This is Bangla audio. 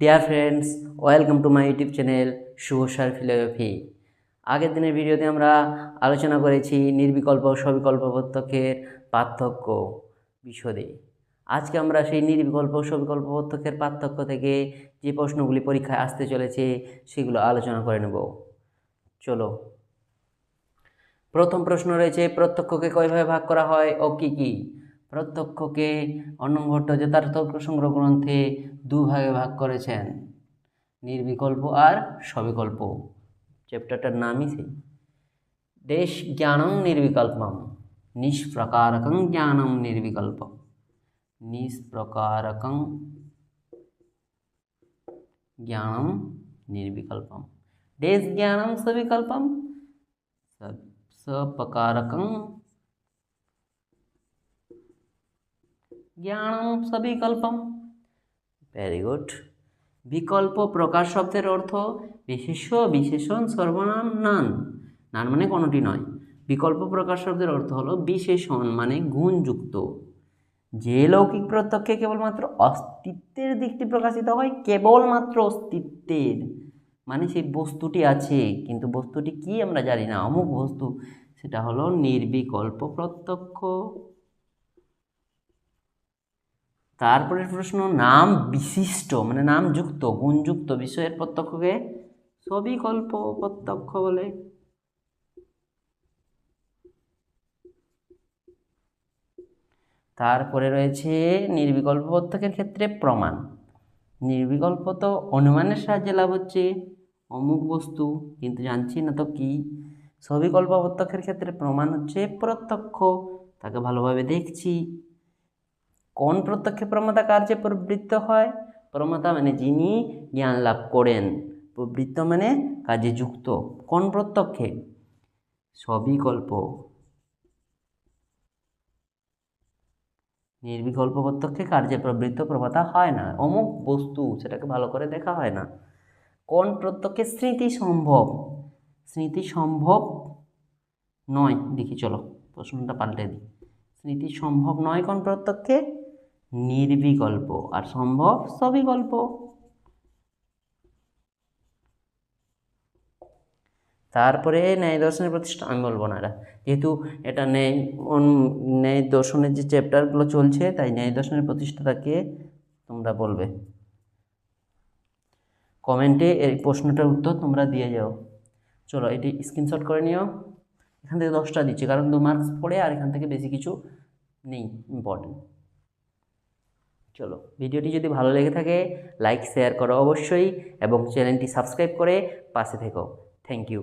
Deer friends, welcome to my YouTube channel শুভসার ফিলোসফি। আগের দিনের ভিডিওতে আমরা আলোচনা করেছি নির্বিকল্প ও সবিকল্প প্রত্যক্ষের পার্থক্য বিশদে। আজকে আমরা সেই নির্বিকল্প ও সবিকল্প প্রত্যক্ষের পার্থক্য থেকে যে প্রশ্নগুলি পরীক্ষায় আসতে চলেছে সেগুলো আলোচনা করে নেব। চলো, প্রথম প্রশ্ন রয়েছে, প্রত্যক্ষকে কয়ভাবে ভাগ করা হয় ও কি কি? প্রত্যক্ষকে অন্নম ভট্টাচার্য তার তর্ক সংগ্রহ গ্রন্থে দুভাগে ভাগ করেছেন, নির্বিকল্প আর সবিকল্প। চ্যাপ্টারটার নামই সেই। দেশ জ্ঞানম নির্বিকল্পম, নিষ্প্রকারকং জ্ঞানম নির্বিকল্পম, নিষ্প্রকারকং জ্ঞানম নির্বিকল্পম, দেশ জ্ঞানম সবিকল্পম, সপ্রকারকং জ্ঞানম সবিকল্পম। Very good. বিকল্প প্রকার শব্দের অর্থ বিশেষ্য, বিশেষণ, সর্বনাম, নান। নান মানে কোনোটি নয়। বিকল্প প্রকার শব্দের অর্থ হলো বিশেষণ মানে গুণযুক্ত। যে লৌকিক প্রত্যক্ষে কেবলমাত্র অস্তিত্বের দিকটি প্রকাশিত হয়, কেবলমাত্র অস্তিত্বের মানে সেই বস্তুটি আছে কিন্তু বস্তুটি কি আমরা জানি না, অমুক বস্তু, সেটা হলো নির্বিকল্প প্রত্যক্ষ। তারপরের প্রশ্ন, নাম বিশিষ্ট মানে নামযুক্ত গুণযুক্ত বিষয়ের প্রত্যক্ষকে সবিকল্প প্রত্যক্ষ বলে। তারপরে রয়েছে নির্বিকল্প প্রত্যক্ষের ক্ষেত্রে প্রমাণ। নির্বিকল্প তো অনুমানের সাহায্যে লাভ হচ্ছে অমুক বস্তু, কিন্তু জানছি না তো কি। সবিকল্প প্রত্যক্ষের ক্ষেত্রে প্রমাণ হচ্ছে প্রত্যক্ষ, তাকে ভালোভাবে দেখছি। কোন প্রত্যক্ষে প্রমাতা কার্যে প্রবৃত্ত হয়? প্রমাতা মানে যিনি জ্ঞান লাভ করেন, প্রবৃত্ত মানে কাজে যুক্ত। কোন প্রত্যক্ষে? সবিকল্প। নির্বিকল্প প্রত্যক্ষে কার্যে প্রবৃত্ত প্রমাতা হয় না, অমুক বস্তু সেটাকে ভালো করে দেখা হয় না। কোন প্রত্যক্ষে স্মৃতি সম্ভব? স্মৃতি সম্ভব নয়। দেখি চলো প্রশ্নটা পাল্টে দিই। স্মৃতি সম্ভব নয় কোন প্রত্যক্ষে? নির্বিকল্প। আর সম্ভব সবিকল্প। তারপরে ন্যায় দর্শনের প্রতিষ্ঠা, আমি বলবো না এটা, যেহেতু এটা ন্যায় দর্শনের যে চ্যাপ্টারগুলো চলছে, তাই ন্যায় দর্শনের প্রতিষ্ঠাতাকে তোমরা বলবে। কমেন্টে এই প্রশ্নটার উত্তর তোমরা দিয়ে যাও। চলো এটি স্ক্রিনশট করে নিও। এখান থেকে 10টা দিচ্ছি কারণ 2 মার্কস পড়ে, আর এখান থেকে বেশি কিছু নেই ইম্পর্টেন্ট। চলো, ভিডিওটি যদি ভালো লেগে থাকে লাইক শেয়ার করো অবশ্যই, এবং চ্যানেলটি সাবস্ক্রাইব করে পাশে থেকো। Thank you.